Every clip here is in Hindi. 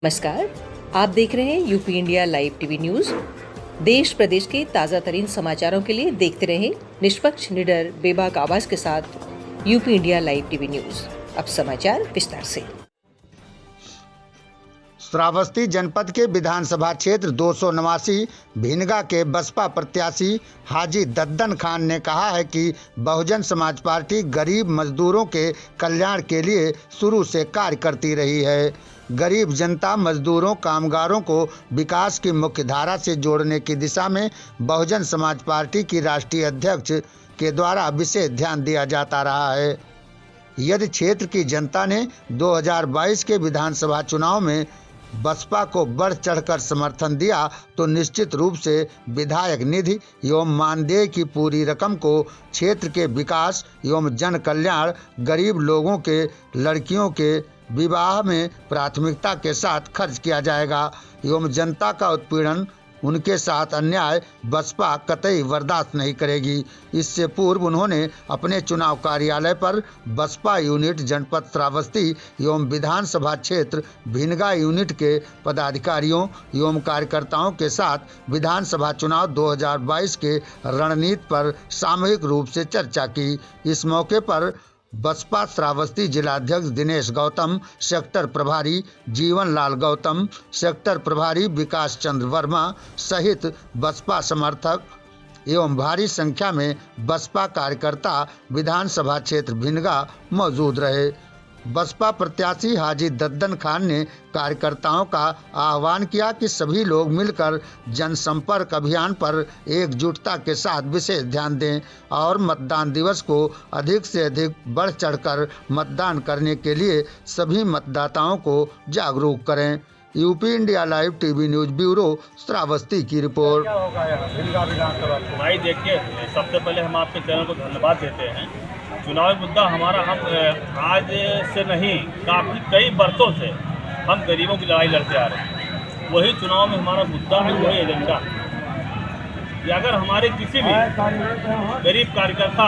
नमस्कार, आप देख रहे हैं UP India live TV news. देश प्रदेश के ताजा तरीन समाचारों के लिए देखते रहें निष्पक्ष, निडर, बेबाक आवाज के साथ UP India live TV news. अब समाचार विस्तार से। श्रावस्ती जनपद के विधानसभा क्षेत्र 289 भिनगा के बसपा प्रत्याशी हाजी दद्दन खान ने कहा है कि बहुजन समाज पार्टी गरीब मजदूरों के कल्याण के लिए शुरू से कार्य करती रही है। गरीब जनता, मजदूरों, कामगारों को विकास की मुख्य धारा से जोड़ने की दिशा में बहुजन समाज पार्टी की राष्ट्रीय अध्यक्ष के द्वारा विशेष ध्यान दिया जाता रहा है। यदि क्षेत्र की जनता ने 2022 के विधानसभा चुनाव में बसपा को बढ़ चढ़कर समर्थन दिया तो निश्चित रूप से विधायक निधि एवं मानदेय की पूरी रकम को क्षेत्र के विकास एवं जन कल्याण, गरीब लोगों के लड़कियों के विवाह में प्राथमिकता के साथ खर्च किया जाएगा एवं जनता का उत्पीड़न, उनके साथ अन्याय बसपा कतई बर्दाश्त नहीं करेगी। इससे पूर्व उन्होंने अपने चुनाव कार्यालय पर बसपा यूनिट जनपद श्रावस्ती एवं विधानसभा क्षेत्र भिनगा यूनिट के पदाधिकारियों एवं कार्यकर्ताओं के साथ विधानसभा चुनाव 2022 के रणनीति पर सामूहिक रूप से चर्चा की। इस मौके पर बसपा श्रावस्ती जिलाध्यक्ष दिनेश गौतम, सेक्टर प्रभारी जीवन लाल गौतम, सेक्टर प्रभारी विकास चंद्र वर्मा सहित बसपा समर्थक एवं भारी संख्या में बसपा कार्यकर्ता विधानसभा क्षेत्र भिनगा मौजूद रहे। बसपा प्रत्याशी हाजी दद्दन खान ने कार्यकर्ताओं का आह्वान किया कि सभी लोग मिलकर जनसंपर्क अभियान पर एकजुटता के साथ विशेष ध्यान दें और मतदान दिवस को अधिक से अधिक बढ़ चढ़कर मतदान करने के लिए सभी मतदाताओं को जागरूक करें। UP India live TV news bureau Shravasti की रिपोर्ट। भाई देखिए, सबसे पहले हम आपके चैनल को धन्यवाद देते हैं। चुनावी मुद्दा हमारा, हम आज से नहीं काफ़ी कई बरसों से हम गरीबों की लड़ाई लड़ते आ रहे हैं। वही चुनाव में हमारा मुद्दा है, वही एजेंडा है। अगर हमारे किसी भी गरीब कार्यकर्ता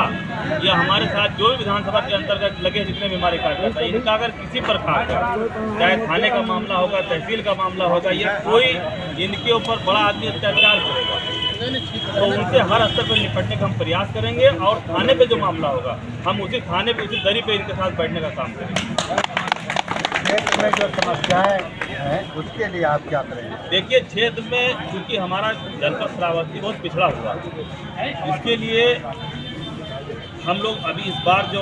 या हमारे साथ जो भी विधानसभा के अंतर्गत लगे जितने भी हमारे कार्यकर्ता, इनका अगर किसी प्रकार का चाहे थाने का मामला होगा, तहसील का मामला होगा या कोई इनके ऊपर बड़ा आदमी अत्याचार करेगा तो उनसे हर स्तर पर निपटने का हम प्रयास करेंगे और थाने पे जो मामला होगा हम उसी थाने पे, उसी दरी पे इनके साथ बैठने का काम करेंगे। क्षेत्र में जो समस्याएं हैं उसके लिए आप क्या करेंगे? देखिए, क्षेत्र में चूँकि हमारा जनपद श्रावस्ती बहुत पिछड़ा हुआ, इसके लिए हम लोग अभी इस बार जो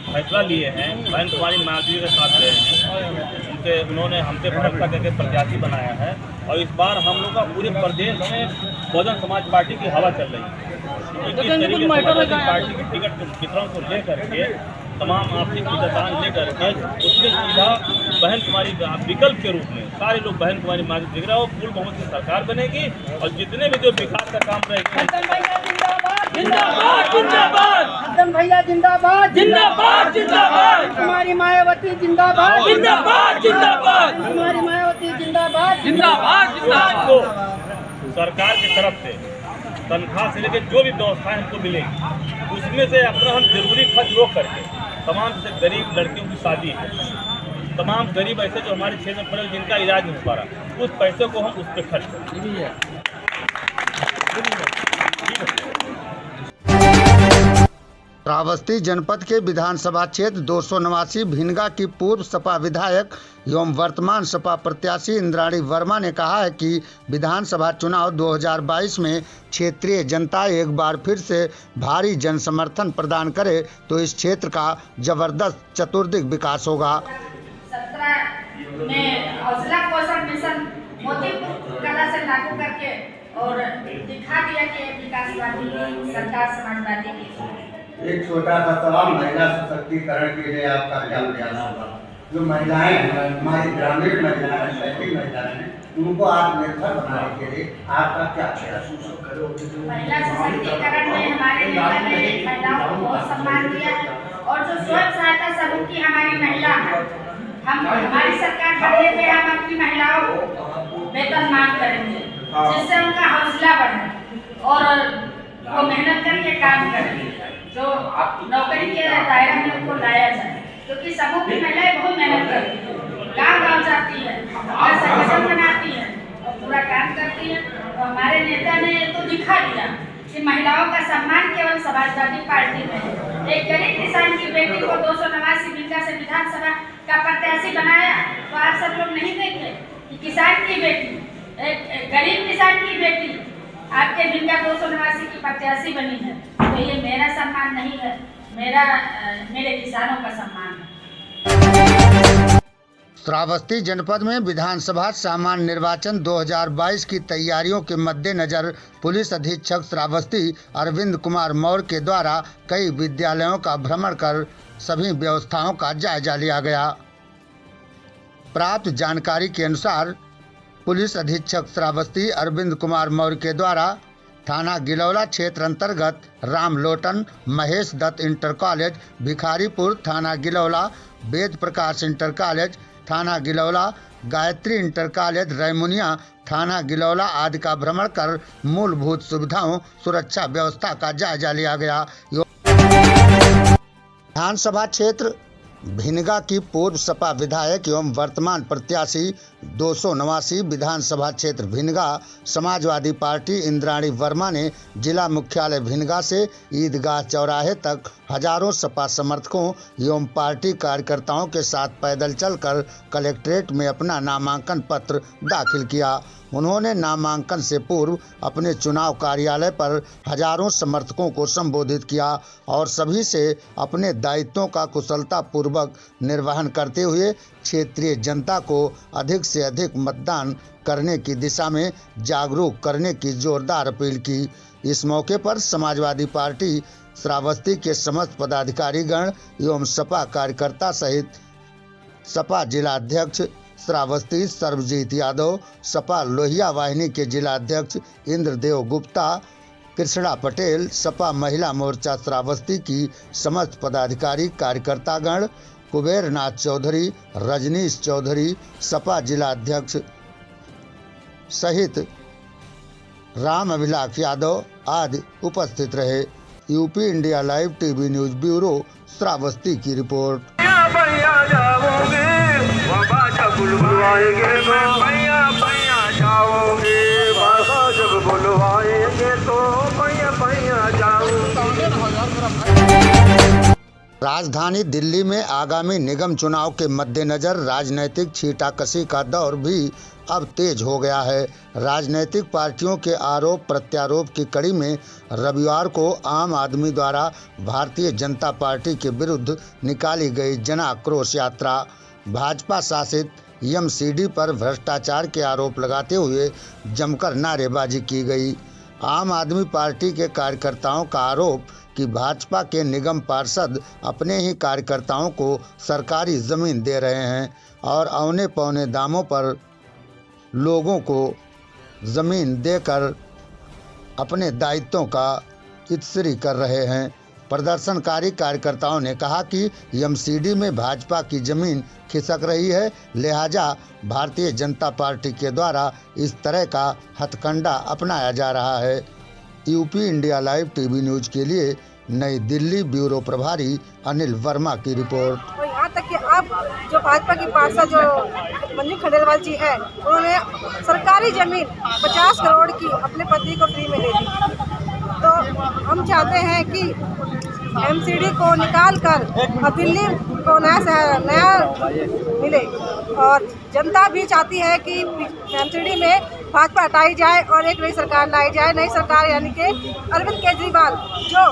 फैसला लिए हैं, बहन कुमारी मायावती के साथ गए हैं, उन्होंने हमसे भरोसा करके प्रत्याशी बनाया है और इस बार हम लोग का पूरे प्रदेश में बहुजन समाज पार्टी की हवा चल रही है। इस तरीके से समाजवादी पार्टी की टिकट वितरण को लेकर के तमाम आर्थिक विधान लेकर के उसमें सीधा बहन कुमारी विकल्प के रूप में सारे लोग बहन कुमारी मायावती दिख रहा हो, फूल बहुमत की सरकार बनेगी और जितने भी जो विकास का काम रहेगा। जिंदाबाद जिंदाबाद, दद्दन भैया जिंदाबाद जिंदाबाद जिंदाबाद, कुमारी मायावती जिंदाबाद जिंदाबाद जिंदाबाद, कुमारी मायावती जिंदाबाद जिंदाबाद जिंदाबाद। सरकार की तरफ से तनख्वाह से लेकर जो भी व्यवस्थाएं हमको मिलेगी उसमें से अपना हम जरूरी खर्च रोक करके तमाम से गरीब लड़कियों की शादी है, तमाम गरीब ऐसे जो हमारे क्षेत्र में पड़े जिनका इलाज नहीं हो पा रहा, उस पैसे को हम उस पर खर्च करें। श्रावस्ती जनपद के विधानसभा क्षेत्र 289 भिनगा की पूर्व सपा विधायक एवं वर्तमान सपा प्रत्याशी इंद्राणी वर्मा ने कहा है कि विधानसभा चुनाव 2022 में क्षेत्रीय जनता एक बार फिर से भारी जनसमर्थन प्रदान करे तो इस क्षेत्र का जबरदस्त चतुर्दिक विकास होगा। 17 में हौसला पोषण मिशन मोतीपुर कला से लागू करके और दिखा दिया कि विकासवादी सरकार समाजवादी की। एक छोटा सा सवाल, महिला सशक्तिकरण के लिए आपका क्या प्रयास होगा? जो महिलाएं हैं, हमारी ग्रामीण महिलाएं, शहरी महिलाएं हैं, उनको आत्मनिर्भर बनाने के लिए आपका क्या प्रयास? महिला सशक्तिकरण में हमारे जिले में महिलाओं को बहुत सम्मान दिया है और जो स्वयं सहायता समूह की हमारी महिला है, हम हमारी सरकार बनने पे हम अपनी महिलाओं को वेतन मांग करेंगे जिससे उनका हौसला बढ़े और वो मेहनत करके काम करें, जो नौकरी के दायरे में उनको लाया जाए, क्योंकि समूह की महिलाएं बहुत मेहनत करती है, गाँव गाँव जाती है। महिलाओं का सम्मान केवल समाजवादी पार्टी में है। एक गरीब किसान की बेटी को 289 बिंगा से विधानसभा का प्रत्याशी बनाया, तो आप सब लोग नहीं देखे कि किसान की बेटी, एक गरीब किसान की बेटी आपके बिंगा 289 की प्रत्याशी बनी है। तो ये मेरा सम्मान नहीं है, मेरे किसानों का सम्मान है। श्रावस्ती जनपद में विधानसभा सामान्य निर्वाचन 2022 की तैयारियों के मद्देनजर पुलिस अधीक्षक श्रावस्ती अरविंद कुमार मौर्य के द्वारा कई विद्यालयों का भ्रमण कर सभी व्यवस्थाओं का जायजा लिया गया। प्राप्त जानकारी के अनुसार पुलिस अधीक्षक श्रावस्ती अरविंद कुमार मौर्य के द्वारा थाना गिलौला क्षेत्र अंतर्गत राम लोटन महेश दत्त इंटर कॉलेज, भिखारीपुर थाना गिलौला, वेद प्रकाश इंटर कॉलेज थाना गिलौला, गायत्री इंटर कॉलेज रैमुनिया थाना गिलौला आदि का भ्रमण कर मूलभूत सुविधाओं सुरक्षा व्यवस्था का जायजा लिया गया। विधानसभा क्षेत्र भिनगा की पूर्व सपा विधायक एवं वर्तमान प्रत्याशी 289 विधानसभा क्षेत्र भिनगा समाजवादी पार्टी इंद्राणी वर्मा ने जिला मुख्यालय भिनगा से ईदगाह चौराहे तक हजारों सपा समर्थकों एवं पार्टी कार्यकर्ताओं के साथ पैदल चलकर कलेक्ट्रेट में अपना नामांकन पत्र दाखिल किया। उन्होंने नामांकन से पूर्व अपने चुनाव कार्यालय पर हजारों समर्थकों को संबोधित किया और सभी से अपने दायित्वों का कुशलतापूर्वक निर्वहन करते हुए क्षेत्रीय जनता को अधिक से अधिक मतदान करने की दिशा में जागरूक करने की जोरदार अपील की। इस मौके पर समाजवादी पार्टी श्रावस्ती के समस्त पदाधिकारीगण एवं सपा कार्यकर्ता सहित सपा जिला अध्यक्ष श्रावस्ती सर्वजीत यादव, सपा लोहिया वाहिनी के जिला अध्यक्ष इंद्रदेव गुप्ता, कृष्णा पटेल, सपा महिला मोर्चा श्रावस्ती की समस्त पदाधिकारी कार्यकर्तागण, कुबेरनाथ चौधरी, रजनीश चौधरी, सपा जिला अध्यक्ष सहित राम अभिलाष यादव आदि उपस्थित रहे। UP India live TV news bureau Shravasti की रिपोर्ट। राजधानी दिल्ली में आगामी निगम चुनाव के मद्देनजर राजनीतिक छींटाकशी का दौर भी अब तेज हो गया है। राजनीतिक पार्टियों के आरोप प्रत्यारोप की कड़ी में रविवार को आम आदमी द्वारा भारतीय जनता पार्टी के विरुद्ध निकाली गई जन आक्रोश यात्रा भाजपा शासित एमसीडी पर भ्रष्टाचार के आरोप लगाते हुए जमकर नारेबाजी की गई। आम आदमी पार्टी के कार्यकर्ताओं का आरोप कि भाजपा के निगम पार्षद अपने ही कार्यकर्ताओं को सरकारी जमीन दे रहे हैं और औने पौने दामों पर लोगों को जमीन देकर अपने दायित्वों का इत्सरी कर रहे हैं। प्रदर्शनकारी कार्यकर्ताओं ने कहा कि एमसीडी में भाजपा की जमीन खिसक रही है, लिहाजा भारतीय जनता पार्टी के द्वारा इस तरह का हथकंडा अपनाया जा रहा है। UP India live TV news के लिए नई दिल्ली ब्यूरो प्रभारी अनिल वर्मा की रिपोर्ट। और यहाँ तक कि अब जो भाजपा की पार्षद जो मंजू खंडेलवाल जी है, उन्होंने सरकारी जमीन 50 करोड़ की अपने पति को फ्री में दे दी। तो हम चाहते हैं कि एमसीडी को निकाल कर और दिल्ली को नया मिले और जनता भी चाहती है कि एमसीडी में भाजपा हटाई जाए और एक नई सरकार लाई जाए। नई सरकार यानी कि अरविंद केजरीवाल जो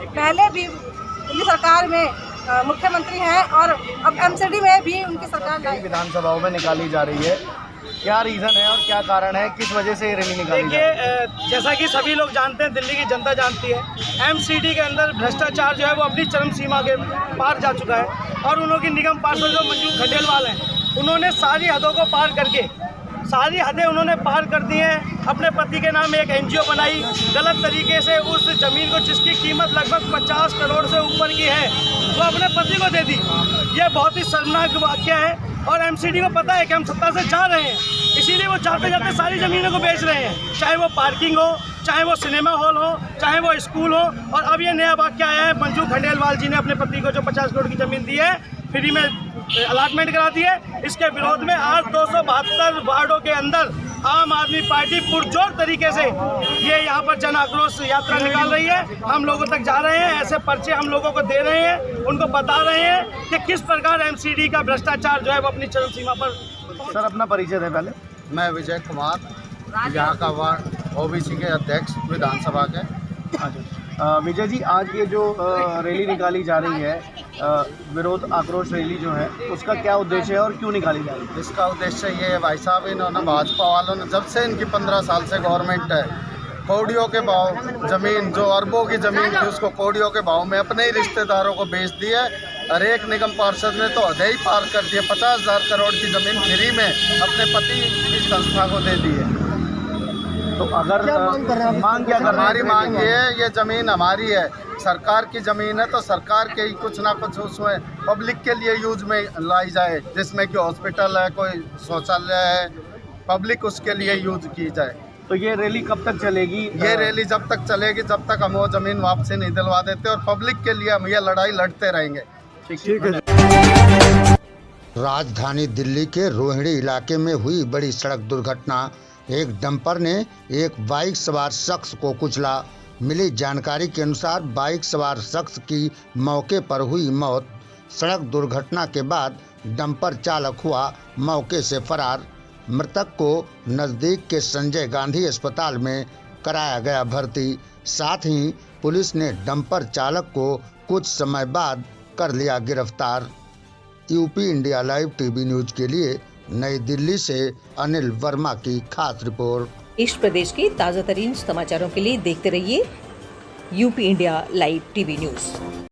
पहले भी दिल्ली सरकार में मुख्यमंत्री हैं और अब एमसीडी में भी उनकी सरकार लाई। विधानसभाओं में निकाली जा रही है, क्या रीज़न है और क्या कारण है, किस वजह से ये रैली निकाली जा रही है? जैसा कि सभी लोग जानते हैं, दिल्ली की जनता जानती है, एमसीडी के अंदर भ्रष्टाचार जो है वो अपनी चरम सीमा के पार जा चुका है और उन्होंने निगम पार्षद जो मंजू खंडेलवाल हैं, उन्होंने सारी हदों को पार करके सारी हदें उन्होंने पार कर दी हैं। अपने पति के नाम एक एनजीओ बनाई, गलत तरीके से उस ज़मीन को जिसकी कीमत लगभग 50 करोड़ से ऊपर की है वो अपने पति को दे दी। ये बहुत ही शर्मनाक वाक़या है और एमसीडी को पता है कि हम सत्ता से जा रहे हैं, इसीलिए वो जाते जाते सारी ज़मीनों को बेच रहे हैं, चाहे वो पार्किंग हो, चाहे वो सिनेमा हॉल हो, चाहे वो स्कूल हो। और अब ये नया वाक़या आया है, मंजू खंडेलवाल जी ने अपने पति को जो 50 करोड़ की ज़मीन दी है फ्री में अलाटमेंट करा दी है। इसके विरोध में आज 272 वार्डों के अंदर आम आदमी पार्टी पुरजोर तरीके से ये यहाँ पर जन आक्रोश यात्रा निकाल रही है। हम लोगों तक जा रहे हैं, ऐसे पर्चे हम लोगों को दे रहे हैं, उनको बता रहे हैं कि किस प्रकार एमसीडी का भ्रष्टाचार जो है वो अपनी चरम सीमा पर। सर अपना परिचय दें पहले। मैं विजय कुमार, यहाँ का वार्ड ओबीसी के अध्यक्ष विधानसभा के। विजय जी, आज ये जो रैली निकाली जा रही है, विरोध आक्रोश रैली जो है, उसका क्या उद्देश्य है और क्यों निकाली जा रही है? इसका उद्देश्य ये है भाई साहब, इन्होंने भाजपा वालों ने जब से इनकी 15 साल से गवर्नमेंट है, कौड़ियों के भाव ज़मीन, जो अरबों की ज़मीन थी उसको कौड़ियों के भाव में अपने ही रिश्तेदारों को बेच दिया। हर एक निगम पार्षद ने तो हद ही पार कर दिया, 50,000 करोड़ की ज़मीन फ्री में अपने पति की संस्था को दे दी है। तो अगर मांग क्या कर हमारी मांग ये है, ये ज़मीन हमारी है, सरकार की ज़मीन है, तो सरकार के ही कुछ ना कुछ उसमें पब्लिक के लिए यूज में लाई जाए, जिसमें कि हॉस्पिटल है, कोई शौचालय है, पब्लिक उसके लिए यूज की जाए। तो ये रैली कब तक चलेगी? ये रैली जब तक चलेगी जब तक हम वो ज़मीन वापसी नहीं दिलवा देते, और पब्लिक के लिए हम ये लड़ाई लड़ते रहेंगे। ठीक है। राजधानी दिल्ली के रोहिणी इलाके में हुई बड़ी सड़क दुर्घटना। एक डंपर ने एक बाइक सवार शख्स को कुचला। मिली जानकारी के अनुसार बाइक सवार शख्स की मौके पर हुई मौत। सड़क दुर्घटना के बाद डंपर चालक हुआ मौके से फरार। मृतक को नज़दीक के संजय गांधी अस्पताल में कराया गया भर्ती। साथ ही पुलिस ने डंपर चालक को कुछ समय बाद कर लिया गिरफ्तार। UP India live TV news के लिए नई दिल्ली से अनिल वर्मा की खास रिपोर्ट। देश प्रदेश के ताज़ा तरीन समाचारों के लिए देखते रहिए UP India live TV news.